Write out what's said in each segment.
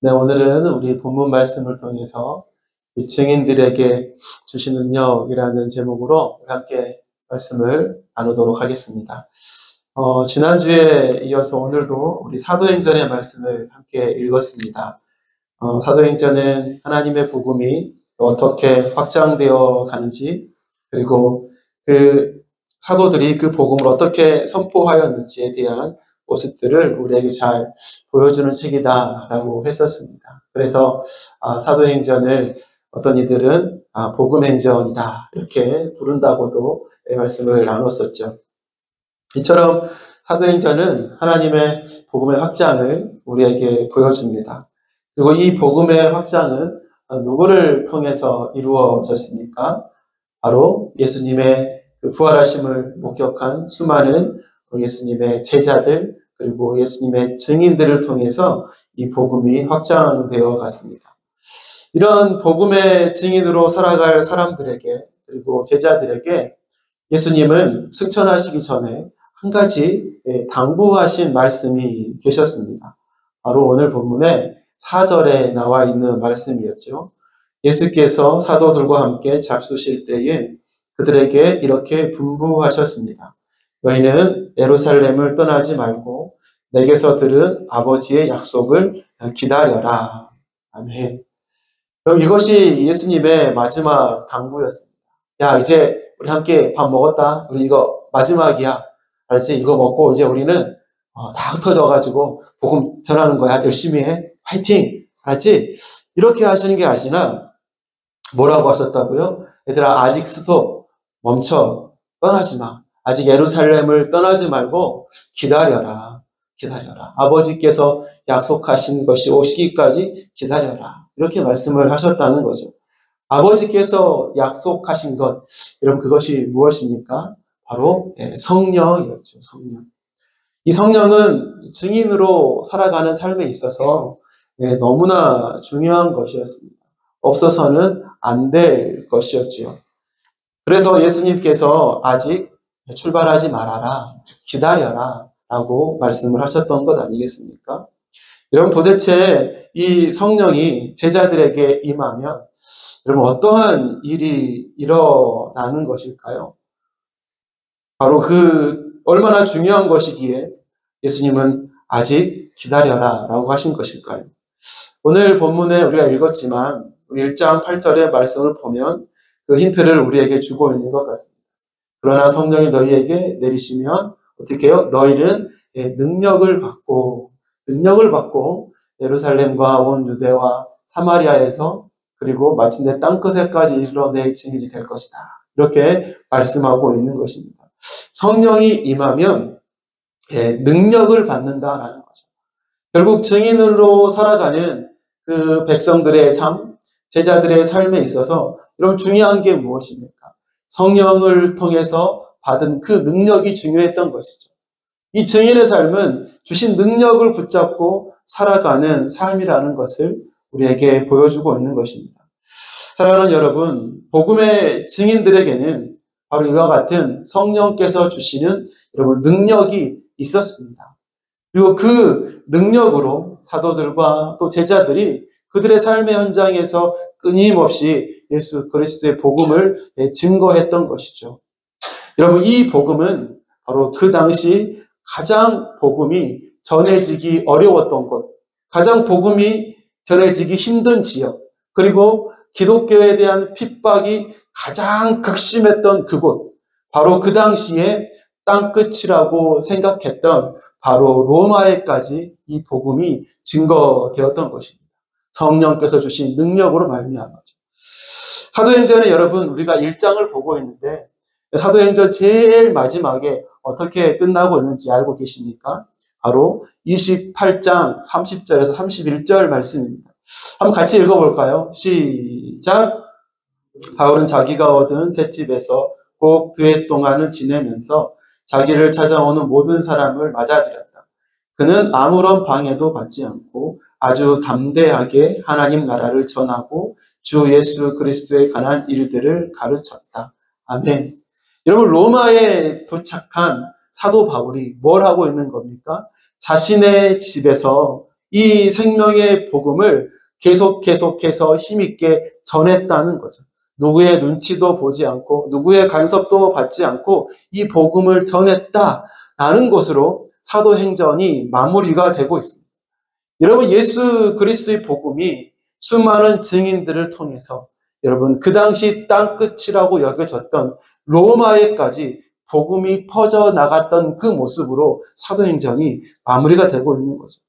네, 오늘은 우리 본문 말씀을 통해서 이 증인들에게 주신 능력이라는 제목으로 함께 말씀을 나누도록 하겠습니다. 지난주에 이어서 오늘도 우리 사도행전의 말씀을 함께 읽었습니다. 사도행전은 하나님의 복음이 어떻게 확장되어 가는지, 그리고 그 사도들이 그 복음을 어떻게 선포하였는지에 대한 모습들을 우리에게 잘 보여주는 책이다라고 했었습니다. 그래서 사도행전을 어떤 이들은 복음행전이다 이렇게 부른다고도 말씀을 나눴었죠. 이처럼 사도행전은 하나님의 복음의 확장을 우리에게 보여줍니다. 그리고 이 복음의 확장은 누구를 통해서 이루어졌습니까? 바로 예수님의 그 부활하심을 목격한 수많은 예수님의 제자들, 그리고 예수님의 증인들을 통해서 이 복음이 확장되어 갔습니다. 이런 복음의 증인으로 살아갈 사람들에게, 그리고 제자들에게 예수님은 승천하시기 전에 한 가지 당부하신 말씀이 계셨습니다. 바로 오늘 본문의 4절에 나와 있는 말씀이었죠. 예수께서 사도들과 함께 잡수실 때에 그들에게 이렇게 분부하셨습니다. 너희는 예루살렘을 떠나지 말고 내게서 들은 아버지의 약속을 기다려라. 아멘. 그럼 이것이 예수님의 마지막 당부였습니다. 야, 이제 우리 함께 밥 먹었다. 우리 이거 마지막이야. 알았지? 이거 먹고 이제 우리는 다 흩어져가지고 복음 전하는 거야. 열심히 해. 화이팅! 알았지? 이렇게 하시는 게 아니라 뭐라고 하셨다고요? 얘들아, 아직 스톱. 멈춰. 떠나지 마. 아직 예루살렘을 떠나지 말고 기다려라. 기다려라. 아버지께서 약속하신 것이 오시기까지 기다려라. 이렇게 말씀을 하셨다는 거죠. 아버지께서 약속하신 것, 여러분 그것이 무엇입니까? 바로 성령이었죠. 성령. 이 성령은 증인으로 살아가는 삶에 있어서 너무나 중요한 것이었습니다. 없어서는 안 될 것이었지요. 그래서 예수님께서 아직 출발하지 말아라, 기다려라 라고 말씀을 하셨던 것 아니겠습니까? 여러분 도대체 이 성령이 제자들에게 임하면 여러분 어떠한 일이 일어나는 것일까요? 바로 그 얼마나 중요한 것이기에 예수님은 아직 기다려라 라고 하신 것일까요? 오늘 본문에 우리가 읽었지만 1장 8절의 말씀을 보면 그 힌트를 우리에게 주고 있는 것 같습니다. 그러나 성령이 너희에게 내리시면 어떻게 해요? 너희는 능력을 받고 예루살렘과 온 유대와 사마리아에서 그리고 마침내 땅끝에까지 이르러 내 증인이 될 것이다. 이렇게 말씀하고 있는 것입니다. 성령이 임하면 능력을 받는다라는 거죠. 결국 증인으로 살아가는 그 백성들의 삶, 제자들의 삶에 있어서 여러분 중요한 게 무엇입니까? 성령을 통해서 받은 그 능력이 중요했던 것이죠. 이 증인의 삶은 주신 능력을 붙잡고 살아가는 삶이라는 것을 우리에게 보여주고 있는 것입니다. 사랑하는 여러분, 복음의 증인들에게는 바로 이와 같은 성령께서 주시는 여러분 능력이 있었습니다. 그리고 그 능력으로 사도들과 또 제자들이 그들의 삶의 현장에서 끊임없이 예수 그리스도의 복음을 증거했던 것이죠. 여러분 이 복음은 바로 그 당시 가장 복음이 전해지기 어려웠던 곳, 가장 복음이 전해지기 힘든 지역, 그리고 기독교에 대한 핍박이 가장 극심했던 그곳, 바로 그 당시에 땅끝이라고 생각했던 바로 로마에까지 이 복음이 증거되었던 것입니다. 성령께서 주신 능력으로 말미암아죠. 사도행전에 여러분 우리가 1장을 보고 있는데 사도행전 제일 마지막에 어떻게 끝나고 있는지 알고 계십니까? 바로 28장 30절에서 31절 말씀입니다. 한번 같이 읽어볼까요? 시작! 바울은 자기가 얻은 셋집에서 꼭 2해 동안을 지내면서 자기를 찾아오는 모든 사람을 맞아들였다. 그는 아무런 방해도 받지 않고 아주 담대하게 하나님 나라를 전하고 주 예수 그리스도에 관한 일들을 가르쳤다. 아멘. 여러분 로마에 도착한 사도 바울이 뭘 하고 있는 겁니까? 자신의 집에서 이 생명의 복음을 계속해서 힘있게 전했다는 거죠. 누구의 눈치도 보지 않고 누구의 간섭도 받지 않고 이 복음을 전했다라는 것으로 사도행전이 마무리가 되고 있습니다. 여러분, 예수 그리스도의 복음이 수많은 증인들을 통해서 여러분 그 당시 땅끝이라고 여겨졌던 로마에까지 복음이 퍼져나갔던 그 모습으로 사도행전이 마무리가 되고 있는 거죠.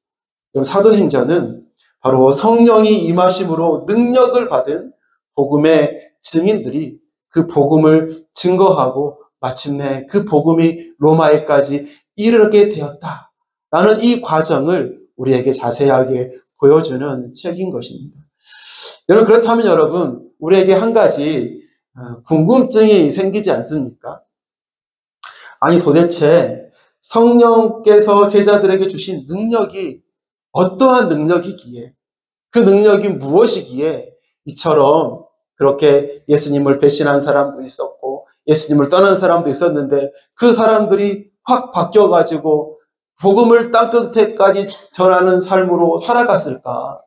사도행전은 바로 성령이 임하심으로 능력을 받은 복음의 증인들이 그 복음을 증거하고 마침내 그 복음이 로마에까지 이르게 되었다라는 이 과정을 우리에게 자세하게 보여주는 책인 것입니다. 여러분, 그렇다면 여러분, 우리에게 한 가지 궁금증이 생기지 않습니까? 아니, 도대체 성령께서 제자들에게 주신 능력이 어떠한 능력이기에, 그 능력이 무엇이기에 이처럼 그렇게 예수님을 배신한 사람도 있었고 예수님을 떠난 사람도 있었는데 그 사람들이 확 바뀌어가지고 복음을 땅끝에까지 전하는 삶으로 살아갔을까?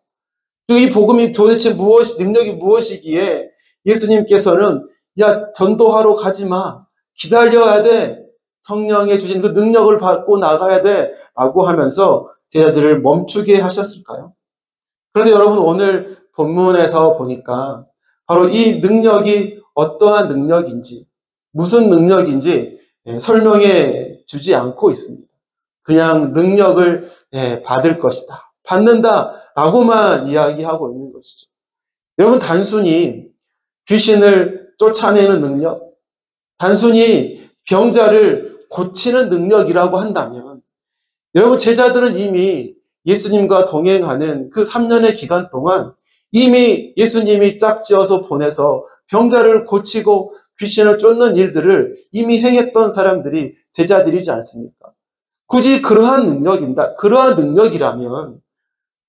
그리고 이 복음이 도대체 능력이 무엇이기에 예수님께서는 야, 전도하러 가지 마. 기다려야 돼. 성령에 주신 그 능력을 받고 나가야 돼. 라고 하면서 제자들을 멈추게 하셨을까요? 그런데 여러분, 오늘 본문에서 보니까 바로 이 능력이 어떠한 능력인지, 무슨 능력인지 설명해 주지 않고 있습니다. 그냥 능력을 받을 것이다, 받는다라고만 이야기하고 있는 것이죠. 여러분, 단순히 귀신을 쫓아내는 능력, 단순히 병자를 고치는 능력이라고 한다면 여러분, 제자들은 이미 예수님과 동행하는 그 3년의 기간 동안 이미 예수님이 짝지어서 보내서 병자를 고치고 귀신을 쫓는 일들을 이미 행했던 사람들이 제자들이지 않습니까? 굳이 그러한 능력이라면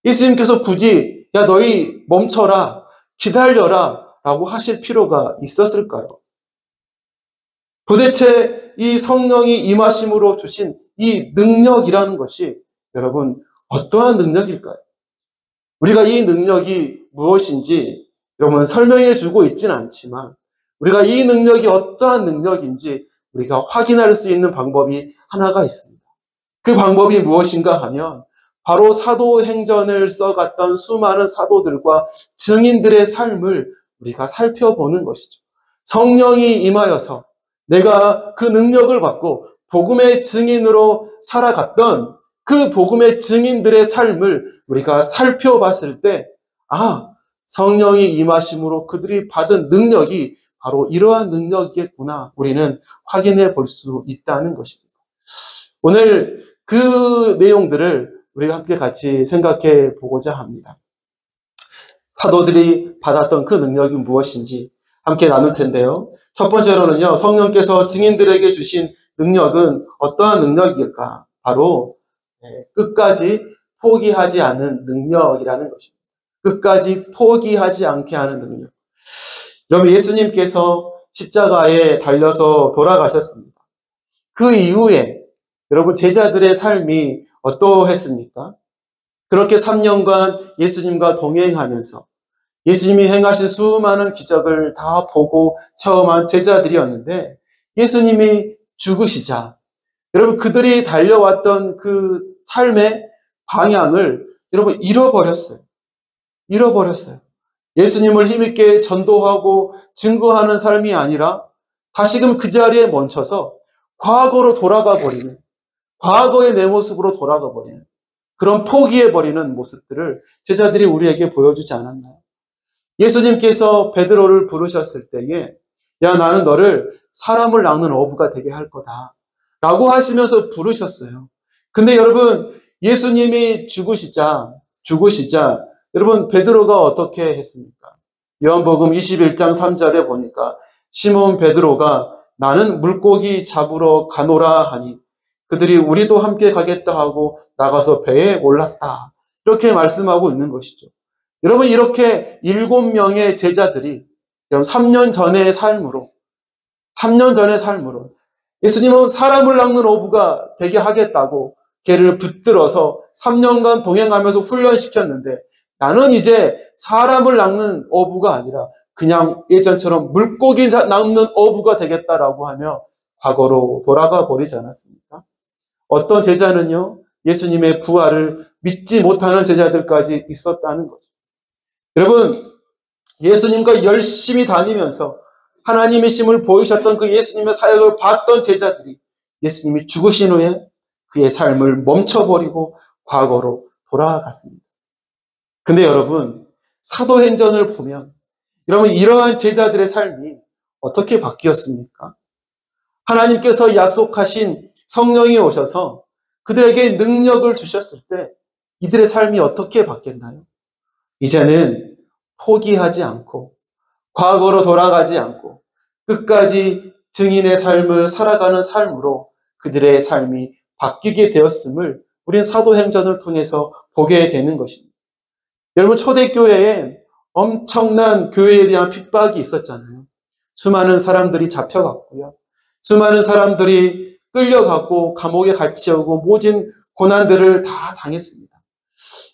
예수님께서 굳이 야, 너희 멈춰라, 기다려라 라고 하실 필요가 있었을까요? 도대체 이 성령이 임하심으로 주신 이 능력이라는 것이 여러분 어떠한 능력일까요? 우리가 이 능력이 무엇인지 여러분 설명해 주고 있지는 않지만 우리가 이 능력이 어떠한 능력인지 우리가 확인할 수 있는 방법이 하나가 있습니다. 그 방법이 무엇인가 하면 바로 사도행전을 써갔던 수많은 사도들과 증인들의 삶을 우리가 살펴보는 것이죠. 성령이 임하여서 내가 그 능력을 받고 복음의 증인으로 살아갔던 그 복음의 증인들의 삶을 우리가 살펴봤을 때, 성령이 임하심으로 그들이 받은 능력이 바로 이러한 능력이겠구나, 우리는 확인해 볼 수 있다는 것입니다. 오늘 그 내용들을 우리가 함께 같이 생각해 보고자 합니다. 사도들이 받았던 그 능력이 무엇인지 함께 나눌 텐데요. 첫 번째로는요, 성령께서 증인들에게 주신 능력은 어떠한 능력일까? 바로 끝까지 포기하지 않는 능력이라는 것입니다. 끝까지 포기하지 않게 하는 능력. 여러분, 예수님께서 십자가에 달려서 돌아가셨습니다. 그 이후에 여러분 제자들의 삶이 어떠했습니까? 그렇게 3년간 예수님과 동행하면서 예수님이 행하신 수많은 기적을 다 보고 체험한 제자들이었는데 예수님이 죽으시자 여러분 그들이 달려왔던 그 삶의 방향을 여러분 잃어버렸어요. 예수님을 힘있게 전도하고 증거하는 삶이 아니라 다시금 그 자리에 멈춰서 과거로 돌아가 버리는, 과거의 내 모습으로 돌아가 버리는 그런 포기해버리는 모습들을 제자들이 우리에게 보여주지 않았나요? 예수님께서 베드로를 부르셨을 때에 야, 나는 너를 사람을 낚는 어부가 되게 할 거다 라고 하시면서 부르셨어요. 근데 여러분, 예수님이 죽으시자 여러분 베드로가 어떻게 했습니까? 요한복음 21장 3절에 보니까 시몬 베드로가 나는 물고기 잡으러 가노라 하니 그들이 우리도 함께 가겠다 하고 나가서 배에 올랐다. 이렇게 말씀하고 있는 것이죠. 여러분, 이렇게 7명의 제자들이 3년 전의 삶으로 예수님은 사람을 낚는 어부가 되게 하겠다고 걔를 붙들어서 3년간 동행하면서 훈련시켰는데 나는 이제 사람을 낚는 어부가 아니라 그냥 예전처럼 물고기 낚는 어부가 되겠다라고 하며 과거로 돌아가 버리지 않았습니까? 어떤 제자는요, 예수님의 부활을 믿지 못하는 제자들까지 있었다는 거죠. 여러분, 예수님과 열심히 다니면서 하나님의 심을 보이셨던 그 예수님의 사역을 봤던 제자들이 예수님이 죽으신 후에 그의 삶을 멈춰버리고 과거로 돌아갔습니다. 근데 여러분, 사도행전을 보면 여러분 이러한 제자들의 삶이 어떻게 바뀌었습니까? 하나님께서 약속하신 성령이 오셔서 그들에게 능력을 주셨을 때 이들의 삶이 어떻게 바뀌었나요? 이제는 포기하지 않고 과거로 돌아가지 않고 끝까지 증인의 삶을 살아가는 삶으로 그들의 삶이 바뀌게 되었음을 우리는 사도행전을 통해서 보게 되는 것입니다. 여러분, 초대교회에 엄청난 교회에 대한 핍박이 있었잖아요. 수많은 사람들이 잡혀갔고요. 수많은 사람들이 끌려가고 감옥에 갇혀오고 모진 고난들을 다 당했습니다.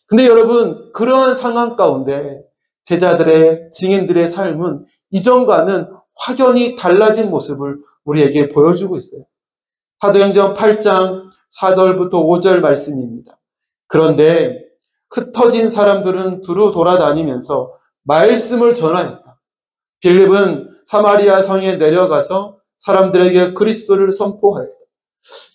근데 여러분, 그러한 상황 가운데 제자들의, 증인들의 삶은 이전과는 확연히 달라진 모습을 우리에게 보여주고 있어요. 사도행전 8장 4절부터 5절 말씀입니다. 그런데 흩어진 사람들은 두루 돌아다니면서 말씀을 전하였다. 빌립은 사마리아 성에 내려가서 사람들에게 그리스도를 선포하였다.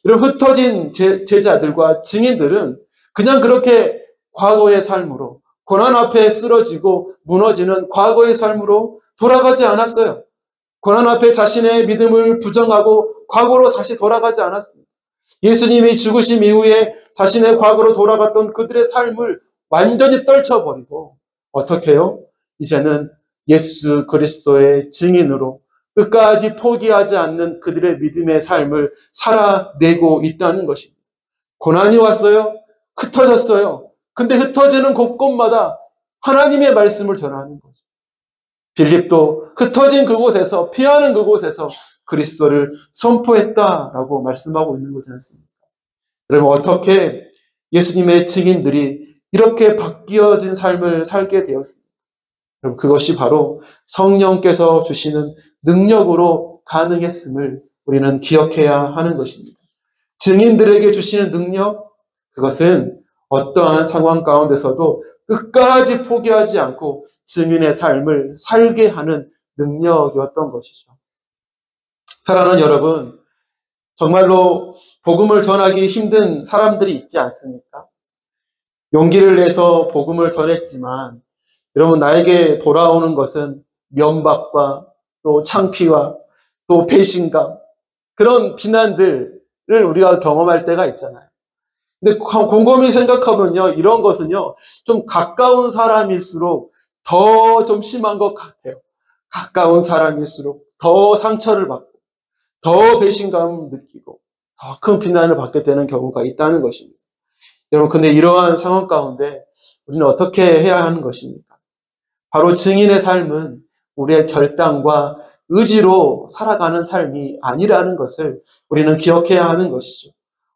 이런 흩어진 제자들과 증인들은 그냥 그렇게 과거의 삶으로 고난 앞에 쓰러지고 무너지는 과거의 삶으로 돌아가지 않았어요. 고난 앞에 자신의 믿음을 부정하고 과거로 다시 돌아가지 않았습니다. 예수님이 죽으심 이후에 자신의 과거로 돌아갔던 그들의 삶을 완전히 떨쳐버리고 어떻게 해요? 이제는 예수 그리스도의 증인으로 끝까지 포기하지 않는 그들의 믿음의 삶을 살아내고 있다는 것입니다. 고난이 왔어요. 흩어졌어요. 근데 흩어지는 곳곳마다 하나님의 말씀을 전하는 거죠. 빌립도 흩어진 그곳에서, 피하는 그곳에서 그리스도를 선포했다라고 말씀하고 있는 거지 않습니까? 여러분, 어떻게 예수님의 증인들이 이렇게 바뀌어진 삶을 살게 되었습니까? 여러분, 그것이 바로 성령께서 주시는 능력으로 가능했음을 우리는 기억해야 하는 것입니다. 증인들에게 주시는 능력, 그것은 어떠한 상황 가운데서도 끝까지 포기하지 않고 증인의 삶을 살게 하는 능력이었던 것이죠. 사랑하는 여러분, 정말로 복음을 전하기 힘든 사람들이 있지 않습니까? 용기를 내서 복음을 전했지만 여러분, 나에게 돌아오는 것은 면박과 또 창피와 또 배신감, 그런 비난들을 우리가 경험할 때가 있잖아요. 근데 곰곰이 생각하면요, 이런 것은요, 좀 가까운 사람일수록 더 좀 심한 것 같아요. 가까운 사람일수록 더 상처를 받고, 더 배신감을 느끼고, 더 큰 비난을 받게 되는 경우가 있다는 것입니다. 여러분, 근데 이러한 상황 가운데 우리는 어떻게 해야 하는 것입니까? 바로 증인의 삶은 우리의 결단과 의지로 살아가는 삶이 아니라는 것을 우리는 기억해야 하는 것이죠.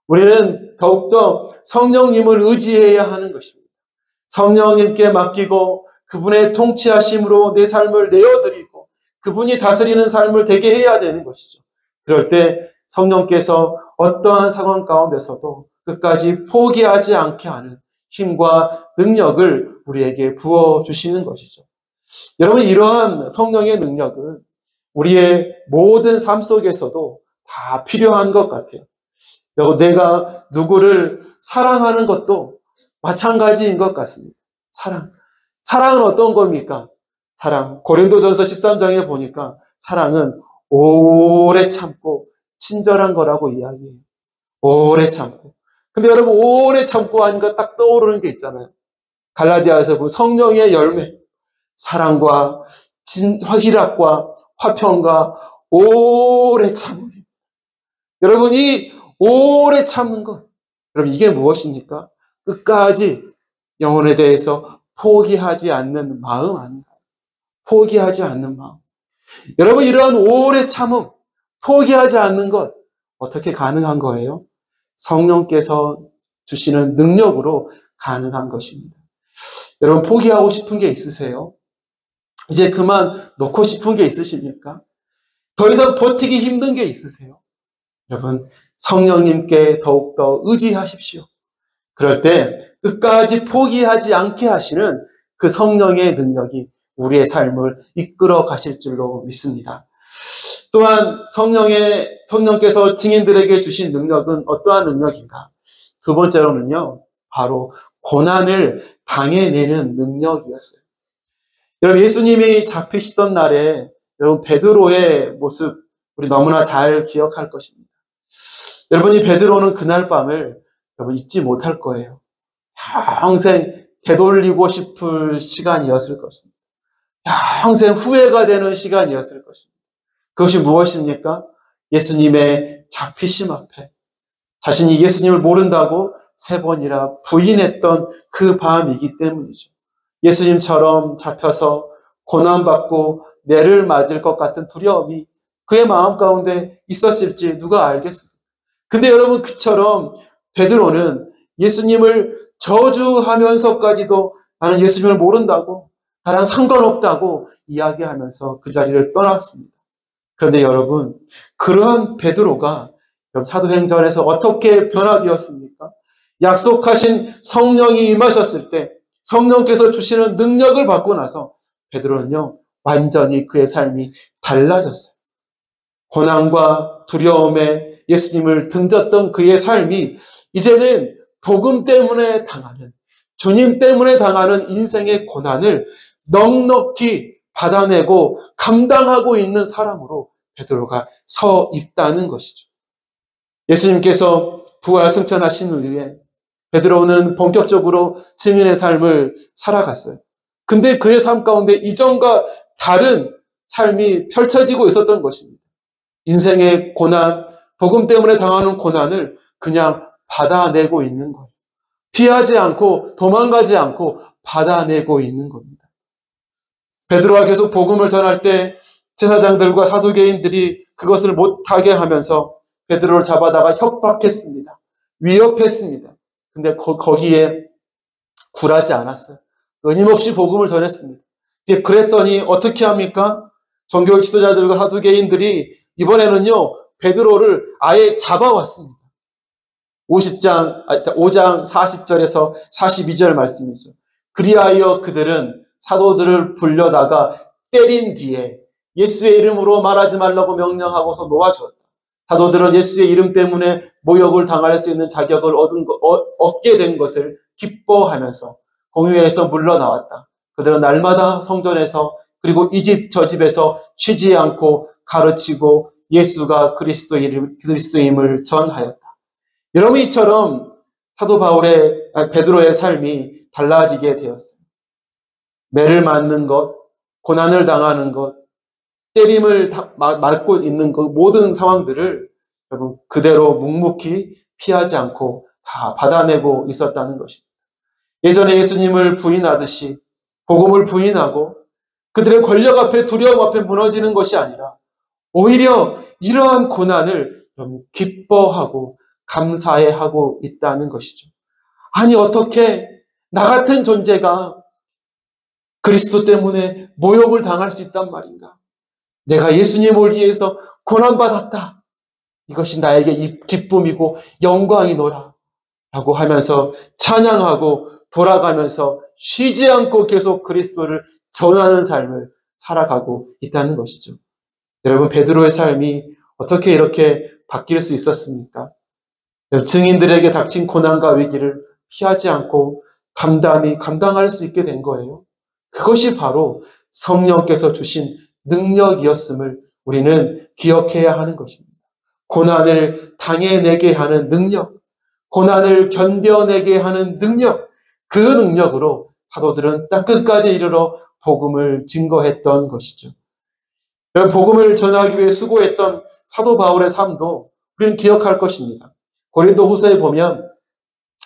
우리는 더욱더 성령님을 의지해야 하는 것입니다. 성령님께 맡기고 그분의 통치하심으로 내 삶을 내어드리고 그분이 다스리는 삶을 되게 해야 되는 것이죠. 그럴 때 성령께서 어떠한 상황 가운데서도 끝까지 포기하지 않게 하는 힘과 능력을 우리에게 부어주시는 것이죠. 여러분, 이러한 성령의 능력은 우리의 모든 삶 속에서도 다 필요한 것 같아요. 내가 누구를 사랑하는 것도 마찬가지인 것 같습니다. 사랑은 어떤 겁니까? 사랑. 고린도전서 13장에 보니까 사랑은 오래 참고 친절한 거라고 이야기해요. 오래 참고. 근데 여러분, 오래 참고 하니까 딱 떠오르는 게 있잖아요. 갈라디아에서 본 성령의 열매. 사랑과 희락과 화평과 오래 참음. 여러분, 이 오래 참는 것. 여러분, 이게 무엇입니까? 끝까지 영혼에 대해서 포기하지 않는 마음 아닌가요? 포기하지 않는 마음. 여러분, 이러한 오래 참음, 포기하지 않는 것, 어떻게 가능한 거예요? 성령께서 주시는 능력으로 가능한 것입니다. 여러분, 포기하고 싶은 게 있으세요? 이제 그만 놓고 싶은 게 있으십니까? 더 이상 버티기 힘든 게 있으세요? 여러분, 성령님께 더욱더 의지하십시오. 그럴 때 끝까지 포기하지 않게 하시는 그 성령의 능력이 우리의 삶을 이끌어 가실 줄로 믿습니다. 또한 성령께서 증인들에게 주신 능력은 어떠한 능력인가? 두 번째로는요, 바로 고난을 당해내는 능력이었어요. 여러분, 예수님이 잡히시던 날에 여러분 베드로의 모습 우리 너무나 잘 기억할 것입니다. 여러분, 이 베드로는 그날 밤을 여러분 잊지 못할 거예요. 평생 되돌리고 싶을 시간이었을 것입니다. 평생 후회가 되는 시간이었을 것입니다. 그것이 무엇입니까? 예수님의 잡히심 앞에 자신이 예수님을 모른다고 3번이나 부인했던 그 밤이기 때문이죠. 예수님처럼 잡혀서 고난받고 매를 맞을 것 같은 두려움이 그의 마음 가운데 있었을지 누가 알겠습니까? 근데 여러분, 그처럼 베드로는 예수님을 저주하면서까지도 나는 예수님을 모른다고, 나랑 상관없다고 이야기하면서 그 자리를 떠났습니다. 그런데 여러분, 그러한 베드로가 사도행전에서 어떻게 변화되었습니까? 약속하신 성령이 임하셨을 때 성령께서 주시는 능력을 받고 나서 베드로는요, 완전히 그의 삶이 달라졌어요. 고난과 두려움에 예수님을 등졌던 그의 삶이 이제는 복음 때문에 당하는, 주님 때문에 당하는 인생의 고난을 넉넉히 받아내고 감당하고 있는 사람으로 베드로가 서 있다는 것이죠. 예수님께서 부활 승천하신 후에 베드로는 본격적으로 증인의 삶을 살아갔어요. 근데 그의 삶 가운데 이전과 다른 삶이 펼쳐지고 있었던 것입니다. 인생의 고난, 복음 때문에 당하는 고난을 그냥 받아내고 있는 거예요. 피하지 않고 도망가지 않고 받아내고 있는 겁니다. 베드로가 계속 복음을 전할 때 제사장들과 사두개인들이 그것을 못하게 하면서 베드로를 잡아다가 협박했습니다. 위협했습니다. 근데 거기에 굴하지 않았어요. 끊임없이 복음을 전했습니다. 이제 그랬더니 어떻게 합니까? 종교 지도자들과 사두개인들이 이번에는요, 베드로를 아예 잡아왔습니다. 5장 40절에서 42절 말씀이죠. 그리하여 그들은 사도들을 불려다가 때린 뒤에 예수의 이름으로 말하지 말라고 명령하고서 놓아주었다. 사도들은 예수의 이름 때문에 모욕을 당할 수 있는 자격을 얻게 된 것을 기뻐하면서 공회에서 물러나왔다. 그들은 날마다 성전에서 그리고 이 집 저 집에서 쉬지 않고 가르치고 예수가 그리스도임을 전하였다. 여러분, 이처럼 사도 베드로의 삶이 달라지게 되었어요. 매를 맞는 것, 고난을 당하는 것, 때림을 맞고 있는 그 모든 상황들을 여러분 그대로 묵묵히 피하지 않고 다 받아내고 있었다는 것입니다. 예전에 예수님을 부인하듯이 복음을 부인하고 그들의 권력 앞에, 두려움 앞에 무너지는 것이 아니라 오히려 이러한 고난을 기뻐하고 감사해하고 있다는 것이죠. 아니, 어떻게 나 같은 존재가 그리스도 때문에 모욕을 당할 수 있단 말인가? 내가 예수님을 위해서 고난받았다. 이것이 나에게 기쁨이고 영광이노라. 라고 하면서 찬양하고 돌아가면서 쉬지 않고 계속 그리스도를 전하는 삶을 살아가고 있다는 것이죠. 여러분, 베드로의 삶이 어떻게 이렇게 바뀔 수 있었습니까? 증인들에게 닥친 고난과 위기를 피하지 않고 담담히 감당할 수 있게 된 거예요. 그것이 바로 성령께서 주신 능력이었음을 우리는 기억해야 하는 것입니다. 고난을 당해내게 하는 능력, 고난을 견뎌내게 하는 능력, 그 능력으로 사도들은 땅 끝까지 이르러 복음을 증거했던 것이죠. 복음을 전하기 위해 수고했던 사도 바울의 삶도 우리는 기억할 것입니다. 고린도후서에 보면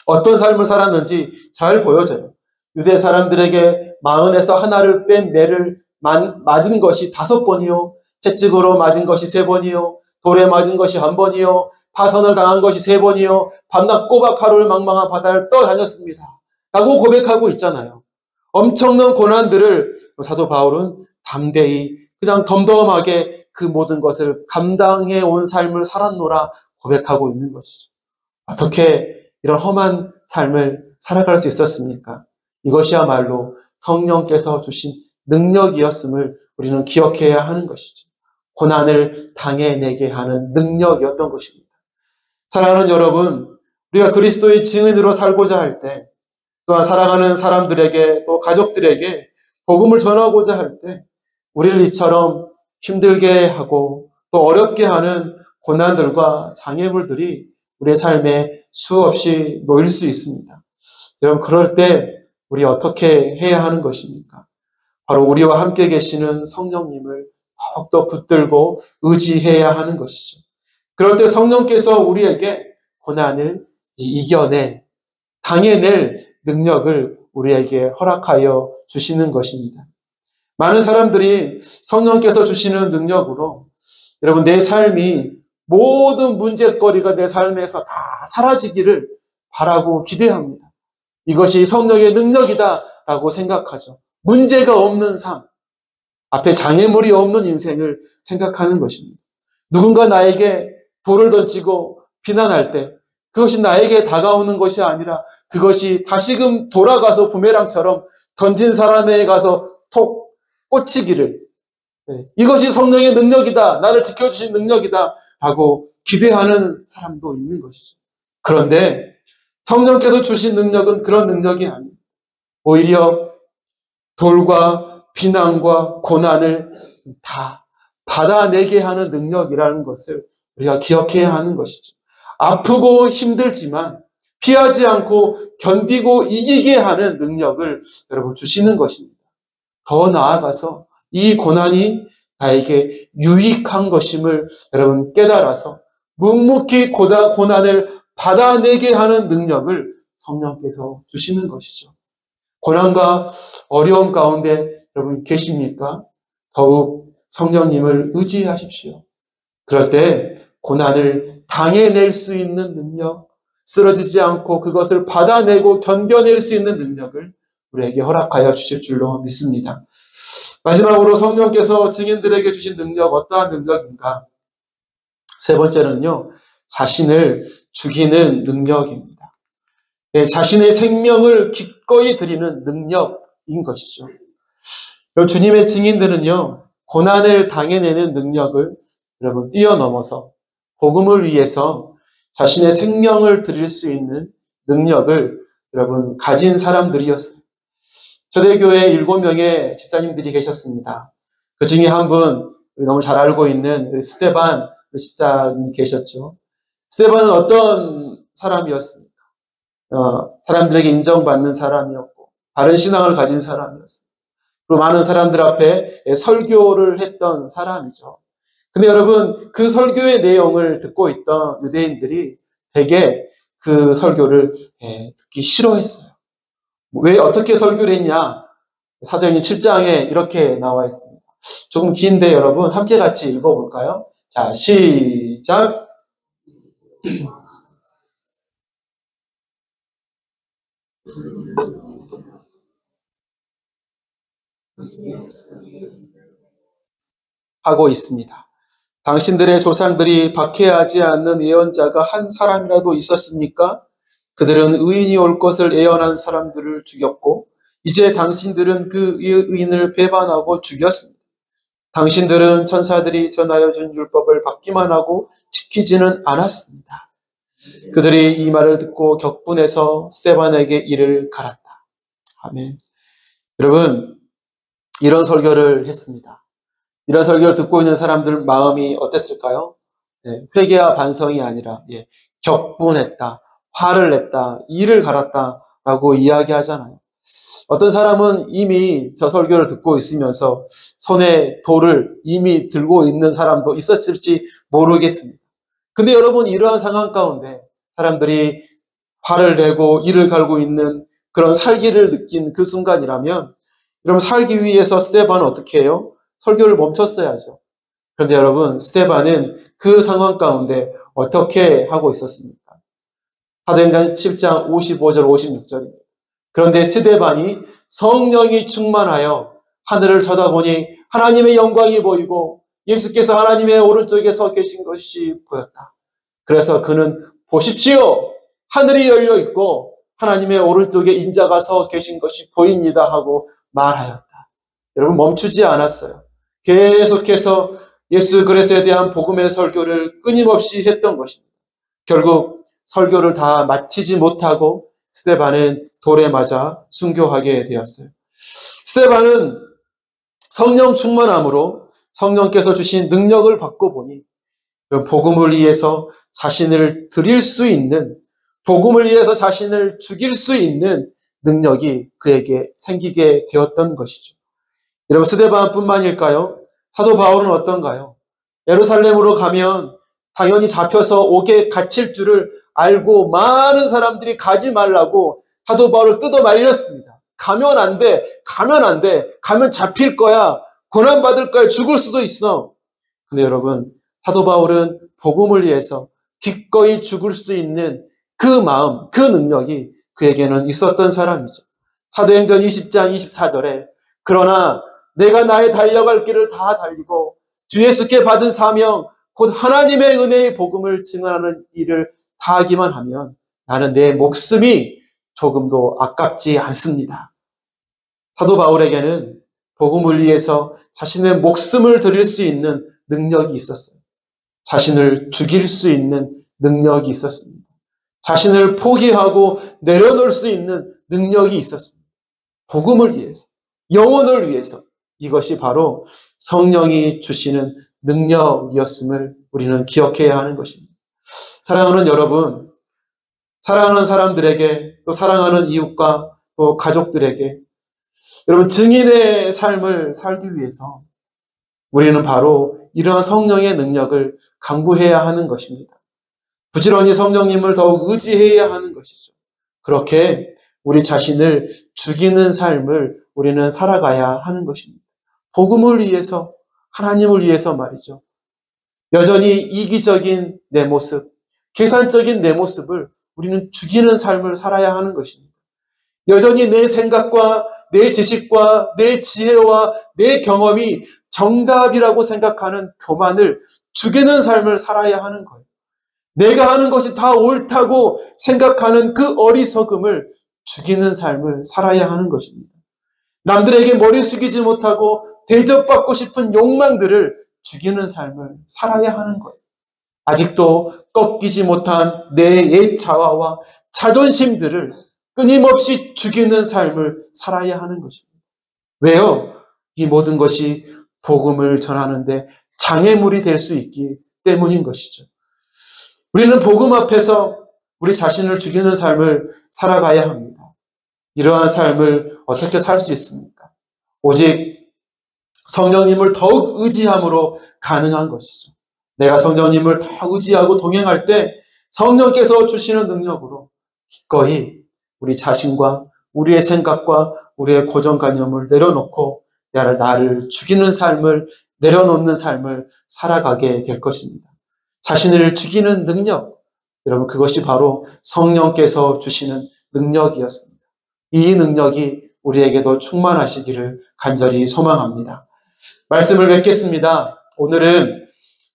어떤 삶을 살았는지 잘 보여져요. 유대 사람들에게 마흔에서 하나를 뺀 매를 맞은 것이 5번이요, 채찍으로 맞은 것이 3번이요, 돌에 맞은 것이 1번이요, 파선을 당한 것이 3번이요 밤낮 꼬박 하루를 망망한 바다를 떠다녔습니다. 라고 고백하고 있잖아요. 엄청난 고난들을 사도 바울은 담대히 그냥 덤덤하게 그 모든 것을 감당해 온 삶을 살았노라 고백하고 있는 것이죠. 어떻게 이런 험한 삶을 살아갈 수 있었습니까? 이것이야말로 성령께서 주신 능력이었음을 우리는 기억해야 하는 것이죠. 고난을 당해내게 하는 능력이었던 것입니다. 사랑하는 여러분, 우리가 그리스도의 증인으로 살고자 할 때, 또한 사랑하는 사람들에게 또 가족들에게 복음을 전하고자 할 때 우리를 이처럼 힘들게 하고 또 어렵게 하는 고난들과 장애물들이 우리의 삶에 수없이 놓일 수 있습니다. 여러분, 그럴 때 우리 어떻게 해야 하는 것입니까? 바로 우리와 함께 계시는 성령님을 더욱더 붙들고 의지해야 하는 것이죠. 그럴 때 성령께서 우리에게 고난을 당해낼 능력을 우리에게 허락하여 주시는 것입니다. 많은 사람들이 성령께서 주시는 능력으로 여러분 내 삶이 모든 문제거리가 내 삶에서 다 사라지기를 바라고 기대합니다. 이것이 성령의 능력이다라고 생각하죠. 문제가 없는 삶, 앞에 장애물이 없는 인생을 생각하는 것입니다. 누군가 나에게 돌을 던지고 비난할 때 그것이 나에게 다가오는 것이 아니라 그것이 다시금 돌아가서 부메랑처럼 던진 사람에게 가서 톡 꽂히기를, 이것이 성령의 능력이다, 나를 지켜주신 능력이다 라고 기대하는 사람도 있는 것이죠. 그런데 성령께서 주신 능력은 그런 능력이 아닙니다. 오히려 돌과 비난과 고난을 다 받아내게 하는 능력이라는 것을 우리가 기억해야 하는 것이죠. 아프고 힘들지만 피하지 않고 견디고 이기게 하는 능력을 여러분 주시는 것입니다. 더 나아가서 이 고난이 나에게 유익한 것임을 여러분 깨달아서 묵묵히 고난을 받아내게 하는 능력을 성령께서 주시는 것이죠. 고난과 어려움 가운데 여러분 계십니까? 더욱 성령님을 의지하십시오. 그럴 때 고난을 당해낼 수 있는 능력, 쓰러지지 않고 그것을 받아내고 견뎌낼 수 있는 능력을 우리에게 허락하여 주실 줄로 믿습니다. 마지막으로 성령께서 증인들에게 주신 능력, 어떠한 능력인가? 3번째는요, 자신을 죽이는 능력입니다. 자신의 생명을 기꺼이 드리는 능력인 것이죠. 주님의 증인들은요, 고난을 당해내는 능력을 여러분 뛰어넘어서 복음을 위해서 자신의 생명을 드릴 수 있는 능력을 여러분 가진 사람들이었어요. 초대교회에 7명의 집사님들이 계셨습니다. 그 중에 한 분, 너무 잘 알고 있는 스데반 집사님이 계셨죠. 스데반은 어떤 사람이었습니까? 사람들에게 인정받는 사람이었고 바른 신앙을 가진 사람이었습니다. 그리고 많은 사람들 앞에 설교를 했던 사람이죠. 근데 여러분, 그 설교의 내용을 듣고 있던 유대인들이 되게 그 설교를 듣기 싫어했어요. 왜 어떻게 설교를 했냐? 사도행전 7장에 이렇게 나와 있습니다. 조금 긴데 여러분 함께 같이 읽어볼까요? 자, 시작. 하고 있습니다. 당신들의 조상들이 박해하지 않는 예언자가 한 사람이라도 있었습니까? 그들은 의인이 올 것을 예언한 사람들을 죽였고 이제 당신들은 그 의인을 배반하고 죽였습니다. 당신들은 천사들이 전하여 준 율법을 받기만 하고 지키지는 않았습니다. 그들이 이 말을 듣고 격분해서 스데반에게 이를 갈았다. 아멘. 여러분, 이런 설교를 했습니다. 이런 설교를 듣고 있는 사람들 마음이 어땠을까요? 회개와 반성이 아니라 격분했다, 화를 냈다, 이를 갈았다 라고 이야기하잖아요. 어떤 사람은 이미 저 설교를 듣고 있으면서 손에 돌을 이미 들고 있는 사람도 있었을지 모르겠습니다. 근데 여러분, 이러한 상황 가운데 사람들이 화를 내고 이를 갈고 있는 그런 살기를 느낀 그 순간이라면 여러분, 살기 위해서 스데반은 어떻게 해요? 설교를 멈췄어야죠. 그런데 여러분, 스데반은 그 상황 가운데 어떻게 하고 있었습니까? 사도행전 7장 55절 56절입니다. 그런데 스데반이 성령이 충만하여 하늘을 쳐다보니 하나님의 영광이 보이고 예수께서 하나님의 오른쪽에 서 계신 것이 보였다. 그래서 그는 보십시오, 하늘이 열려 있고 하나님의 오른쪽에 인자가 서 계신 것이 보입니다 하고 말하였다. 여러분, 멈추지 않았어요. 계속해서 예수 그리스도에 대한 복음의 설교를 끊임없이 했던 것입니다. 결국 설교를 다 마치지 못하고 스데반은 돌에 맞아 순교하게 되었어요. 스데반은 성령 충만함으로 성령께서 주신 능력을 받고 보니 복음을 위해서 자신을 드릴 수 있는, 복음을 위해서 자신을 죽일 수 있는 능력이 그에게 생기게 되었던 것이죠. 여러분, 스데반뿐만일까요? 사도 바울은 어떤가요? 예루살렘으로 가면 당연히 잡혀서 옥에 갇힐 줄을 알고 많은 사람들이 가지 말라고 사도 바울을 뜯어 말렸습니다. 가면 안 돼. 가면 안 돼. 가면 잡힐 거야. 고난받을 거야. 죽을 수도 있어. 근데 여러분, 사도 바울은 복음을 위해서 기꺼이 죽을 수 있는 그 마음, 그 능력이 그에게는 있었던 사람이죠. 사도행전 20장 24절에 그러나 내가 나의 달려갈 길을 다 달리고 주 예수께 받은 사명 곧 하나님의 은혜의 복음을 증언하는 일을 다하기만 하면 나는 내 목숨이 조금도 아깝지 않습니다. 사도 바울에게는 복음을 위해서 자신의 목숨을 드릴 수 있는 능력이 있었어요. 자신을 죽일 수 있는 능력이 있었습니다. 자신을 포기하고 내려놓을 수 있는 능력이 있었습니다. 복음을 위해서, 영혼을 위해서. 이것이 바로 성령이 주시는 능력이었음을 우리는 기억해야 하는 것입니다. 사랑하는 여러분, 사랑하는 사람들에게, 또 사랑하는 이웃과 또 가족들에게 여러분, 증인의 삶을 살기 위해서 우리는 바로 이러한 성령의 능력을 강구해야 하는 것입니다. 부지런히 성령님을 더욱 의지해야 하는 것이죠. 그렇게 우리 자신을 죽이는 삶을 우리는 살아가야 하는 것입니다. 복음을 위해서, 하나님을 위해서 말이죠. 여전히 이기적인 내 모습, 계산적인 내 모습을 우리는 죽이는 삶을 살아야 하는 것입니다. 여전히 내 생각과 내 지식과 내 지혜와 내 경험이 정답이라고 생각하는 교만을 죽이는 삶을 살아야 하는 거예요. 내가 하는 것이 다 옳다고 생각하는 그 어리석음을 죽이는 삶을 살아야 하는 것입니다. 남들에게 머리 숙이지 못하고 대접받고 싶은 욕망들을 죽이는 삶을 살아야 하는 거예요. 아직도 꺾이지 못한 내 옛 자아와 자존심들을 끊임없이 죽이는 삶을 살아야 하는 것입니다. 왜요? 이 모든 것이 복음을 전하는데 장애물이 될 수 있기 때문인 것이죠. 우리는 복음 앞에서 우리 자신을 죽이는 삶을 살아가야 합니다. 이러한 삶을 어떻게 살 수 있습니까? 오직 성령님을 더욱 의지함으로 가능한 것이죠. 내가 성령님을 더욱 의지하고 동행할 때 성령께서 주시는 능력으로 기꺼이 우리 자신과 우리의 생각과 우리의 고정관념을 내려놓고 나를 죽이는 삶을 내려놓는 삶을 살아가게 될 것입니다. 자신을 죽이는 능력, 여러분, 그것이 바로 성령께서 주시는 능력이었습니다. 이 능력이 우리에게도 충만하시기를 간절히 소망합니다. 말씀을 맺겠습니다. 오늘은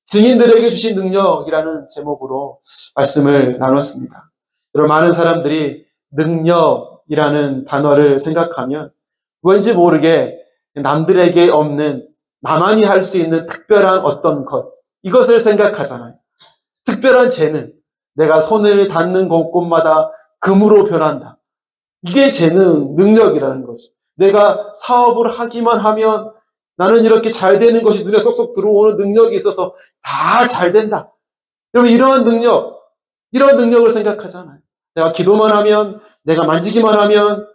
증인들에게 주신 능력이라는 제목으로 말씀을 나눴습니다. 여러분, 많은 사람들이 능력이라는 단어를 생각하면 왠지 모르게 남들에게 없는, 나만이 할 수 있는 특별한 어떤 것, 이것을 생각하잖아요. 특별한 재능, 내가 손을 닿는 곳곳마다 금으로 변한다. 이게 재능, 능력이라는 거죠. 내가 사업을 하기만 하면 나는 이렇게 잘 되는 것이 눈에 쏙쏙 들어오는 능력이 있어서 다 잘 된다. 여러분, 이런 능력을 생각하잖아요. 내가 기도만 하면, 내가 만지기만 하면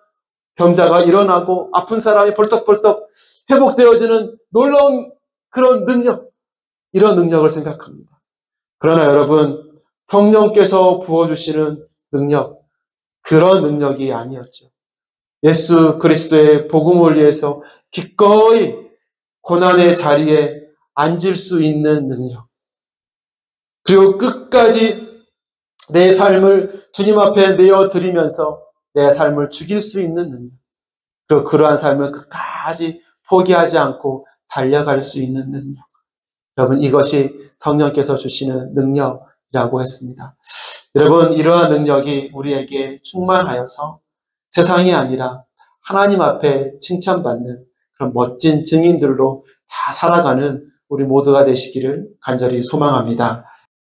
병자가 일어나고 아픈 사람이 벌떡벌떡 회복되어지는 놀라운 그런 능력, 이런 능력을 생각합니다. 그러나 여러분, 성령께서 부어주시는 능력, 그런 능력이 아니었죠. 예수 그리스도의 복음을 위해서 기꺼이 고난의 자리에 앉을 수 있는 능력. 그리고 끝까지 내 삶을 주님 앞에 내어드리면서 내 삶을 죽일 수 있는 능력. 그리고 그러한 삶을 끝까지 포기하지 않고 달려갈 수 있는 능력. 여러분, 이것이 성령께서 주시는 능력이라고 했습니다. 여러분, 이러한 능력이 우리에게 충만하여서 세상이 아니라 하나님 앞에 칭찬받는 그런 멋진 증인들로 다 살아가는 우리 모두가 되시기를 간절히 소망합니다.